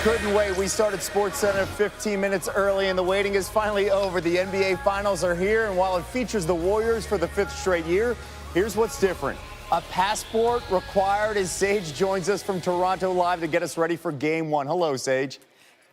couldn't wait. We started SportsCenter 15 minutes early, and the waiting is finally over. The NBA Finals are here, and while it features the Warriors for the 5th straight year, here's what's different. A passport required as Sage joins us from Toronto live to get us ready for Game 1. Hello, Sage.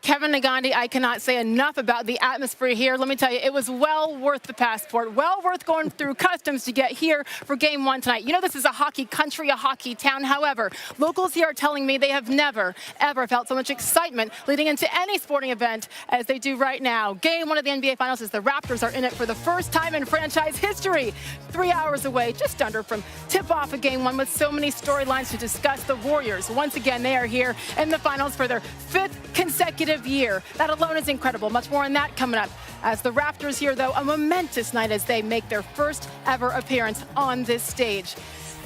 Kevin Nagandi, I cannot say enough about the atmosphere here. Let me tell you, it was well worth the passport, well worth going through customs to get here for Game 1 tonight. You know, this is a hockey country, a hockey town. However, locals here are telling me they have never, ever felt so much excitement leading into any sporting event as they do right now. Game 1 of the NBA Finals as the Raptors are in it for the first time in franchise history. 3 hours away, just under from tip-off of Game 1 with so many storylines to discuss. The Warriors, once again, they are here in the finals for their 5th consecutive year. That alone is incredible. Much more on that coming up. As the Raptors here, though, a momentous night as they make their first ever appearance on this stage.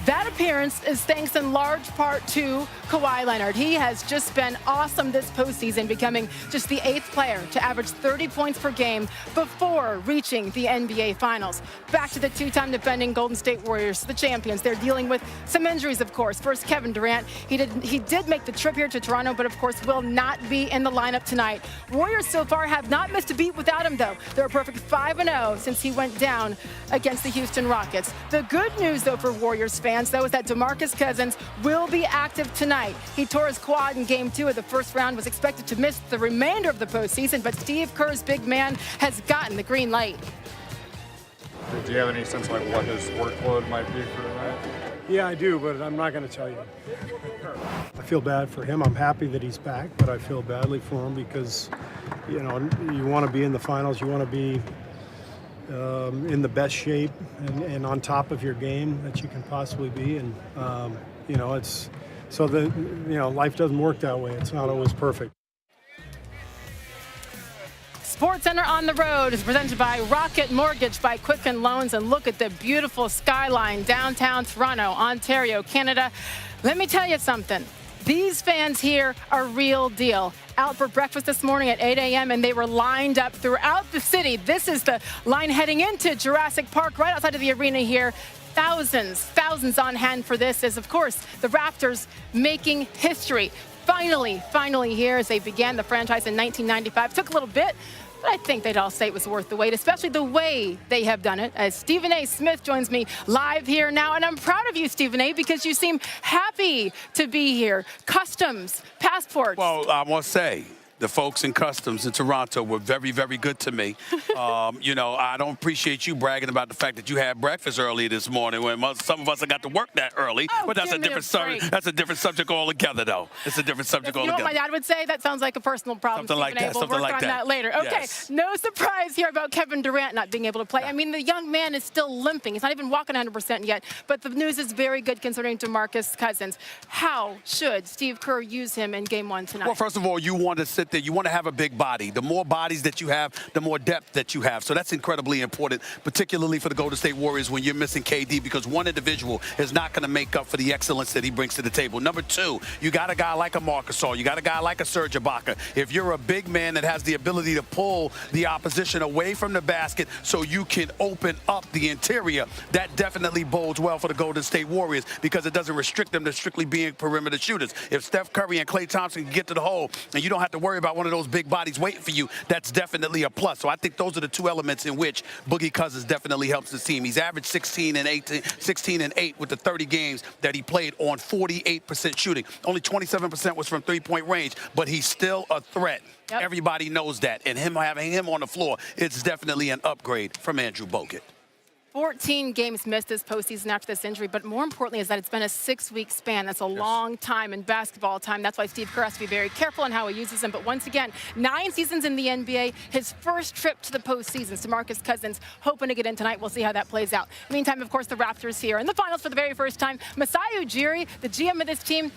That appearance is thanks in large part to Kawhi Leonard. He has just been awesome this postseason, becoming just the 8th player to average 30 points per game before reaching the NBA Finals. Back to the 2-time defending Golden State Warriors, the champions. They're dealing with some injuries, of course. First, Kevin Durant. He did make the trip here to Toronto, but of course will not be in the lineup tonight. Warriors so far have not missed a beat without him, though. They're a perfect 5-0 since he went down against the Houston Rockets. The good news, though, for Warriors fans, though, is that DeMarcus Cousins will be active tonight. He tore his quad in Game 2 of the first round, was expected to miss the remainder of the postseason, but Steve Kerr's big man has gotten the green light. Do you have any sense like what his workload might be for tonight? Yeah, I do, but I'm not going to tell you. I feel bad for him. I'm happy that he's back, but I feel badly for him because, you know, you want to be in the finals, you want to be in the best shape and on top of your game that you can possibly be, and you know, it's so that, you know, life doesn't work that way. It's not always perfect. SportsCenter on the Road is presented by Rocket Mortgage by Quicken Loans, and look at the beautiful skyline downtown Toronto, Ontario, Canada. Let me tell you something. These fans here are real deal. Out for breakfast this morning at 8 a.m. and they were lined up throughout the city. This is the line heading into Jurassic Park right outside of the arena here. Thousands on hand for this as, of course, the Raptors making history. Finally here as they began the franchise in 1995. Took a little bit, but I think they'd all say it was worth the wait, especially the way they have done it. As Stephen A. Smith joins me live here now, and I'm proud of you, Stephen A., because you seem happy to be here. Customs, passports. Well, I must say, the folks in customs in Toronto were very, very good to me. You know, I don't appreciate you bragging about the fact that you had breakfast early this morning when some of us have got to work that early. Oh, but that's a different subject. That's a different subject altogether, though. It's a different subject altogether. You know what my dad would say? That sounds like a personal problem. Something like that. We'll work on that later. Okay, yes. No surprise here about Kevin Durant not being able to play. I mean, the young man is still limping. He's not even walking 100% yet. But the news is very good concerning DeMarcus Cousins. How should Steve Kerr use him in Game 1 tonight? Well, first of all, you want to sit there. You want to have a big body. The more bodies that you have, the more depth that you have. So that's incredibly important, particularly for the Golden State Warriors when you're missing KD, because one individual is not going to make up for the excellence that he brings to the table. Number two, you got a guy like a Marc Gasol. You got a guy like a Serge Ibaka. If you're a big man that has the ability to pull the opposition away from the basket so you can open up the interior, that definitely bodes well for the Golden State Warriors because it doesn't restrict them to strictly being perimeter shooters. If Steph Curry and Klay Thompson can get to the hole and you don't have to worry about one of those big bodies waiting for you, that's definitely a plus. So I think those are the two elements in which Boogie Cousins definitely helps the team. He's averaged 16 and 8 with the 30 games that he played on 48% shooting. Only 27% was from three-point range, but he's still a threat. Yep. Everybody knows that, and having him on the floor, it's definitely an upgrade from Andrew Bogut. 14 games missed this postseason after this injury, but more importantly is that it's been a 6-week span. That's a long time in basketball time. That's why Steve Kerr has to be very careful in how he uses them. But once again, 9 seasons in the NBA, his first trip to the postseason. DeMarcus Cousins hoping to get in tonight. We'll see how that plays out. Meantime, of course, the Raptors here in the finals for the very first time. Masai Ujiri, the GM of this team,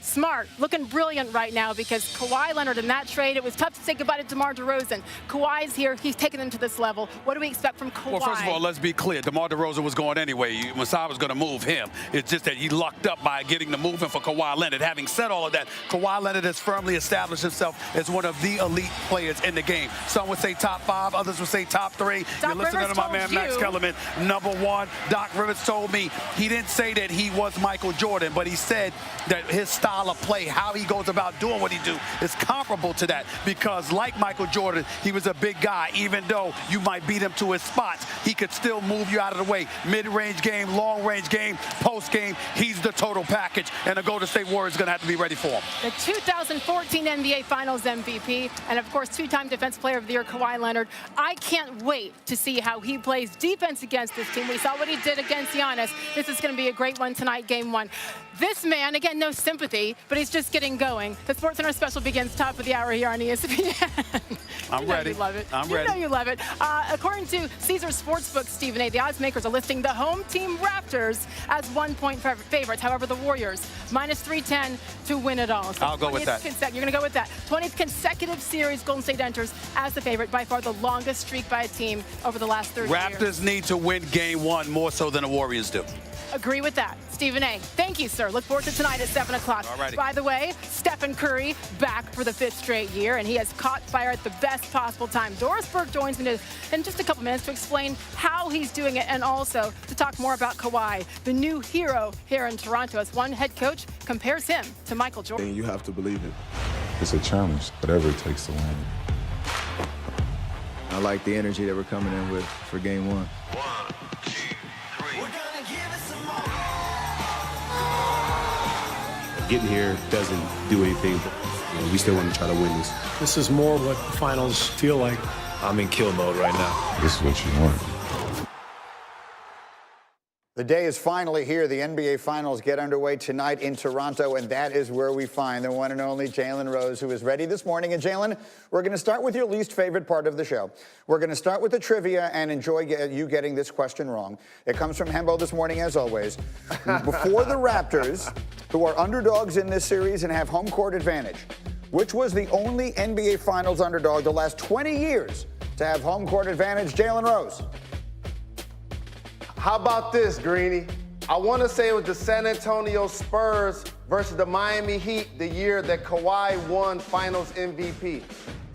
smart, looking brilliant right now because Kawhi Leonard in that trade, it was tough to say goodbye to DeMar DeRozan. Kawhi's here. He's taking them to this level. What do we expect from Kawhi? Well, first of all, let's be clear. DeMar DeRozan was going anyway. Masai was going to move him. It's just that he lucked up by getting the movement for Kawhi Leonard. Having said all of that, Kawhi Leonard has firmly established himself as one of the elite players in the game. Some would say top 5, others would say top 3. You're listening to my man Max Kellerman, number 1. Doc Rivers told me he didn't say that he was Michael Jordan, but he said that his style style of play, how he goes about doing what he do is comparable to that, because like Michael Jordan, he was a big guy. Even though you might beat him to his spots, he could still move you out of the way. Mid-range game, long-range game, post-game, he's the total package, and the Golden State Warriors are going to have to be ready for him. The 2014 NBA Finals MVP, and of course, two-time Defensive Player of the Year, Kawhi Leonard. I can't wait to see how he plays defense against this team. We saw what he did against Giannis. This is going to be a great one tonight, Game 1. This man, again, no sympathy, but he's just getting going. The SportsCenter special begins top of the hour here on ESPN. I'm ready. You love it. I'm ready. You know you love it. According to Caesars Sportsbook, Stephen A., the odds makers are listing the home team Raptors as 1-point favorites. However, the Warriors, -310 to win it all. So I'll go with that. You're going to go with that. 20th consecutive series, Golden State enters as the favorite, by far the longest streak by a team over the last 30 years. Raptors need to win Game 1 more so than the Warriors do. Agree with that. Stephen A., thank you, sir. Look forward to tonight at 7 o'clock. Alrighty. By the way, Stephen Curry back for the 5th straight year, and he has caught fire at the best possible time. Doris Burke joins me in just a couple minutes to explain how he's doing it, and also to talk more about Kawhi, the new hero here in Toronto, as one head coach compares him to Michael Jordan. And you have to believe it. It's a challenge, whatever it takes to win. I like the energy that we're coming in with for Game 1. 1, 2, 3. Getting here doesn't do anything. We still want to try to win this. This is more what the finals feel like. I'm in kill mode right now. This is what you want. The day is finally here. The NBA Finals get underway tonight in Toronto, and that is where we find the one and only Jalen Rose, who is ready this morning. And Jalen, we're going to start with your least favorite part of the show. We're going to start with the trivia and enjoy you getting this question wrong. It comes from Hembo this morning, as always. Before the Raptors, who are underdogs in this series and have home court advantage, which was the only NBA Finals underdog the last 20 years to have home court advantage? Jalen Rose. How about this, Greeny? I want to say it was the San Antonio Spurs versus the Miami Heat the year that Kawhi won Finals MVP.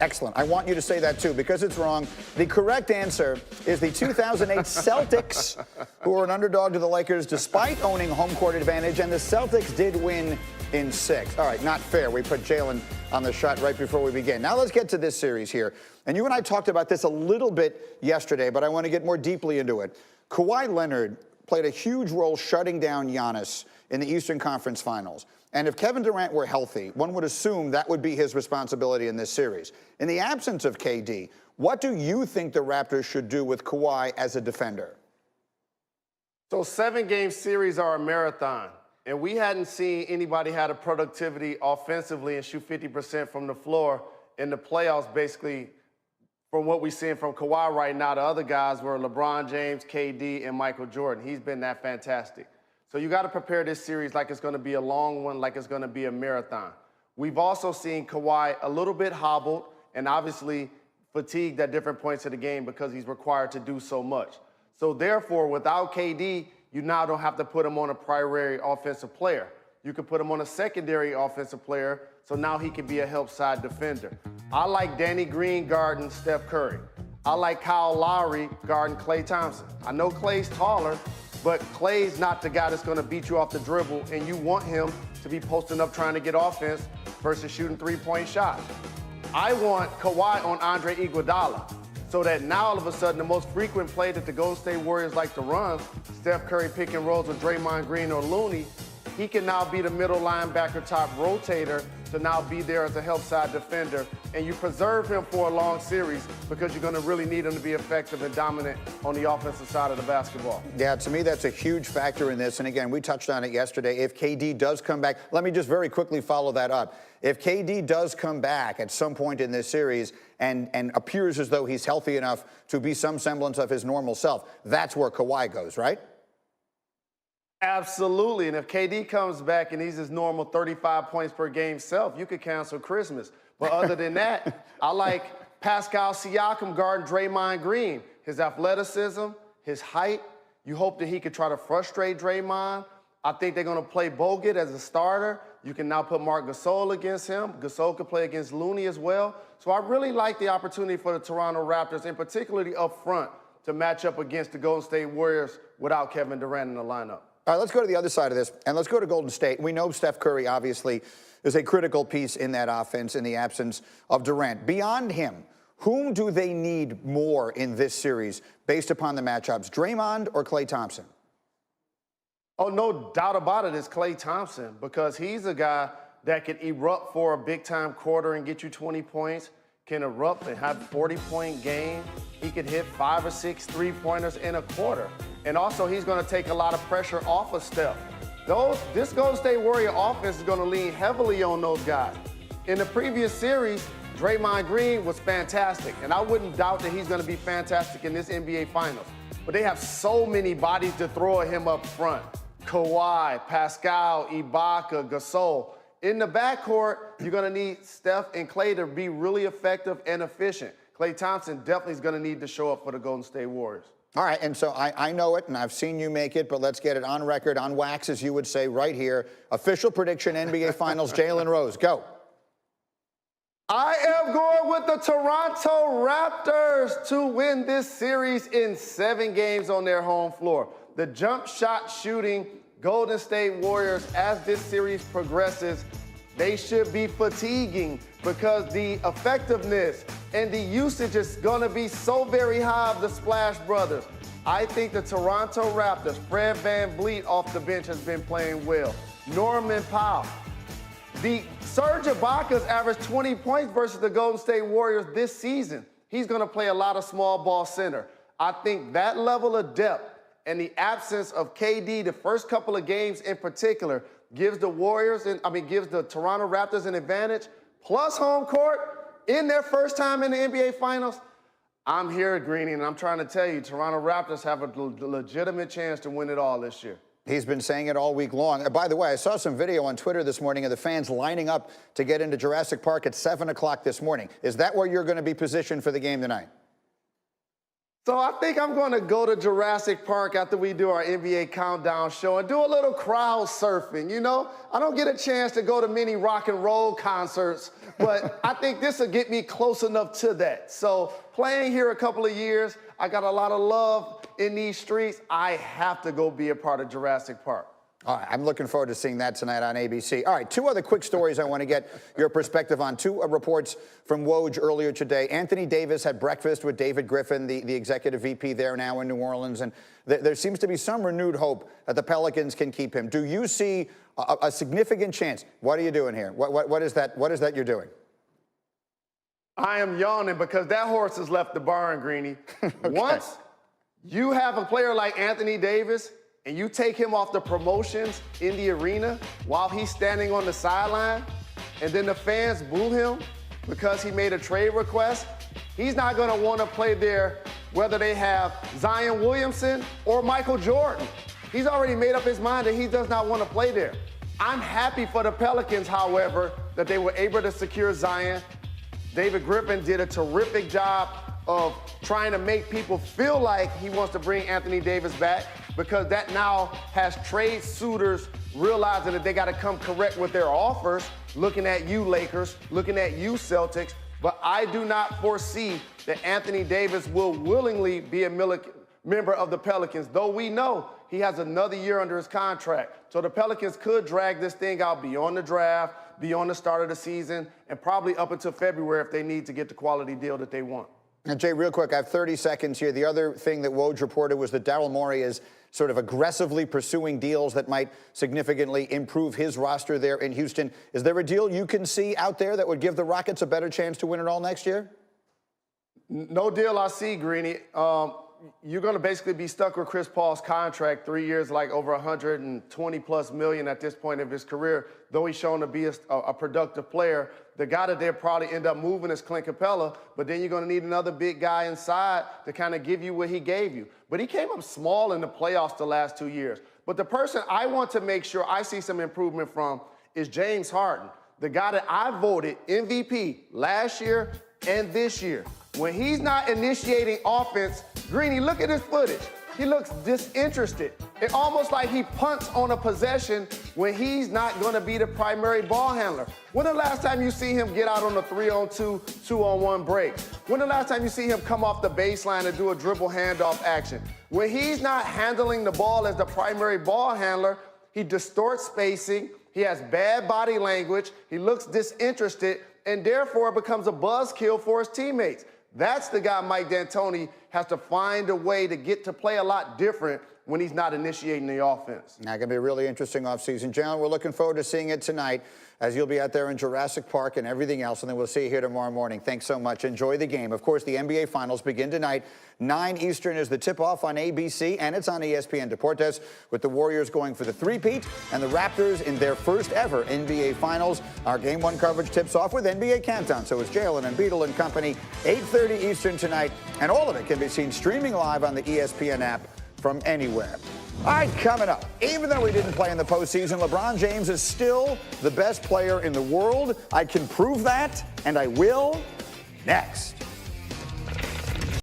Excellent. I want you to say that, too, because it's wrong. The correct answer is the 2008 Celtics, who were an underdog to the Lakers despite owning home court advantage, and the Celtics did win in 6. All right, not fair. We put Jalen on the shot right before we begin. Now let's get to this series here. And you and I talked about this a little bit yesterday, but I want to get more deeply into it. Kawhi Leonard played a huge role shutting down Giannis in the Eastern Conference Finals. And if Kevin Durant were healthy, one would assume that would be his responsibility in this series. In the absence of KD, what do you think the Raptors should do with Kawhi as a defender? So 7-game series are a marathon, and we hadn't seen anybody have a productivity offensively and shoot 50% from the floor in the playoffs, basically, from what we're seeing from Kawhi right now. The other guys were LeBron James, KD, and Michael Jordan. He's been that fantastic. So you got to prepare this series like it's going to be a long one, like it's going to be a marathon. We've also seen Kawhi a little bit hobbled and obviously fatigued at different points of the game because he's required to do so much. So therefore, without KD, you now don't have to put him on a primary offensive player. You can put him on a secondary offensive player, so now he can be a help side defender. I like Danny Green guarding Steph Curry. I like Kyle Lowry guarding Klay Thompson. I know Klay's taller, but Klay's not the guy that's going to beat you off the dribble, and you want him to be posting up trying to get offense versus shooting three-point shots. I want Kawhi on Andre Iguodala, so that now all of a sudden the most frequent play that the Golden State Warriors like to run, Steph Curry pick and rolls with Draymond Green or Looney, he can now be the middle linebacker top rotator to now be there as a help side defender, and you preserve him for a long series because you're going to really need him to be effective and dominant on the offensive side of the basketball. Yeah, to me, that's a huge factor in this. And again, we touched on it yesterday. If KD does come back, let me just very quickly follow that up. If KD does come back at some point in this series and appears as though he's healthy enough to be some semblance of his normal self, that's where Kawhi goes, right? Absolutely, and if KD comes back and he's his normal 35 points per game self, you could cancel Christmas. But other than that, I like Pascal Siakam guarding Draymond Green. His athleticism, his height, you hope that he could try to frustrate Draymond. I think they're going to play Bogut as a starter. You can now put Marc Gasol against him. Gasol could play against Looney as well. So I really like the opportunity for the Toronto Raptors, and particularly up front, to match up against the Golden State Warriors without Kevin Durant in the lineup. All right, let's go to the other side of this, and let's go to Golden State. We know Steph Curry, obviously, is a critical piece in that offense in the absence of Durant. Beyond him, whom do they need more in this series based upon the matchups, Draymond or Klay Thompson? Oh, no doubt about it, it's Klay Thompson, because he's a guy that can erupt for a big-time quarter and get you 20 points, can erupt and have a 40-point game. He could hit 5 or 6 three-pointers in a quarter. And also, he's going to take a lot of pressure off of Steph. This Golden State Warrior offense is going to lean heavily on those guys. In the previous series, Draymond Green was fantastic, and I wouldn't doubt that he's going to be fantastic in this NBA Finals. But they have so many bodies to throw at him up front. Kawhi, Pascal, Ibaka, Gasol. In the backcourt, you're going to need Steph and Klay to be really effective and efficient. Klay Thompson definitely is going to need to show up for the Golden State Warriors. All right, and so I know it, and I've seen you make it, but let's get it on record, on wax, as you would say, right here. Official prediction, NBA Finals, Jalen Rose, go. I am going with the Toronto Raptors to win this series in 7 games on their home floor. The jump shot shooting Golden State Warriors, as this series progresses, they should be fatiguing because the effectiveness and the usage is going to be so very high of the Splash Brothers. I think the Toronto Raptors, Fred VanVleet off the bench has been playing well. Norman Powell. The Serge Ibaka's averaged 20 points versus the Golden State Warriors this season. He's going to play a lot of small ball center. I think that level of depth and the absence of KD the first couple of games in particular gives the gives the Toronto Raptors an advantage, plus home court in their first time in the NBA Finals. I'm here, Greeny, and I'm trying to tell you, Toronto Raptors have a legitimate chance to win it all this year. He's been saying it all week long. By the way, I saw some video on Twitter this morning of the fans lining up to get into Jurassic Park at 7 o'clock this morning. Is that where you're going to be positioned for the game tonight? So I think I'm going to go to Jurassic Park after we do our NBA Countdown show and do a little crowd surfing, you know? I don't get a chance to go to many rock and roll concerts, but I think this will get me close enough to that. So playing here a couple of years, I got a lot of love in these streets. I have to go be a part of Jurassic Park. All right, I'm looking forward to seeing that tonight on ABC. All right, 2 other quick stories I want to get your perspective on. 2 reports from Woj earlier today. Anthony Davis had breakfast with David Griffin, the executive VP there now in New Orleans, and there seems to be some renewed hope that the Pelicans can keep him. Do you see a significant chance? What are you doing here? What is that you're doing? I am yawning because that horse has left the barn, Greeny. Okay. Once you have a player like Anthony Davis, and you take him off the promotions in the arena while he's standing on the sideline, and then the fans boo him because he made a trade request, he's not gonna wanna play there whether they have Zion Williamson or Michael Jordan. He's already made up his mind that he does not wanna play there. I'm happy for the Pelicans, however, that they were able to secure Zion. David Griffin did a terrific job of trying to make people feel like he wants to bring Anthony Davis back, because that now has trade suitors realizing that they got to come correct with their offers, looking at you Lakers, looking at you Celtics. But I do not foresee that Anthony Davis will willingly be a member of the Pelicans, though we know he has another year under his contract. So the Pelicans could drag this thing out beyond the draft, beyond the start of the season, and probably up until February if they need to get the quality deal that they want. And Jay, real quick, I have 30 seconds here. The other thing that Woj reported was that Daryl Morey is sort of aggressively pursuing deals that might significantly improve his roster there in Houston. Is there a deal you can see out there that would give the Rockets a better chance to win it all next year? No deal I see, Greeny. You're going to basically be stuck with Chris Paul's contract, 3 years, like over $120+ million at this point of his career. Though he's shown to be a productive player, the guy that they'll probably end up moving is Clint Capella, but then you're going to need another big guy inside to kind of give you what he gave you. But he came up small in the playoffs the last 2 years. But the person I want to make sure I see some improvement from is James Harden, the guy that I voted MVP last year and this year. When he's not initiating offense, Greeny, look at his footage. he looks disinterested. It's almost like he punts on a possession when he's not going to be the primary ball handler. When the last time you see him get out on a 3-on-2, 2-on-1 break? When the last time you see him come off the baseline and do a dribble handoff action? When he's not handling the ball as the primary ball handler, he distorts spacing, he has bad body language, he looks disinterested, and therefore becomes a buzzkill for his teammates. That's the guy Mike D'Antoni has to find a way to get to play a lot different when he's not initiating the offense. Now, going to be a really interesting offseason. John, we're looking forward to seeing it tonight as you'll be out there in Jurassic Park and everything else, and then we'll see you here tomorrow morning. Thanks so much. Enjoy the game. Of course, the NBA Finals begin tonight. 9 Eastern is the tip-off on ABC, and it's on ESPN Deportes, with the Warriors going for the three-peat and the Raptors in their first ever NBA Finals. Our Game 1 coverage tips off with NBA Countdown, so it's Jalen and Beetle and company, 8:30 Eastern tonight, and all of it can be seen streaming live on the ESPN app from anywhere. All right, coming up, even though he didn't play in the postseason, LeBron James is still the best player in the world. I can prove that, and I will, next.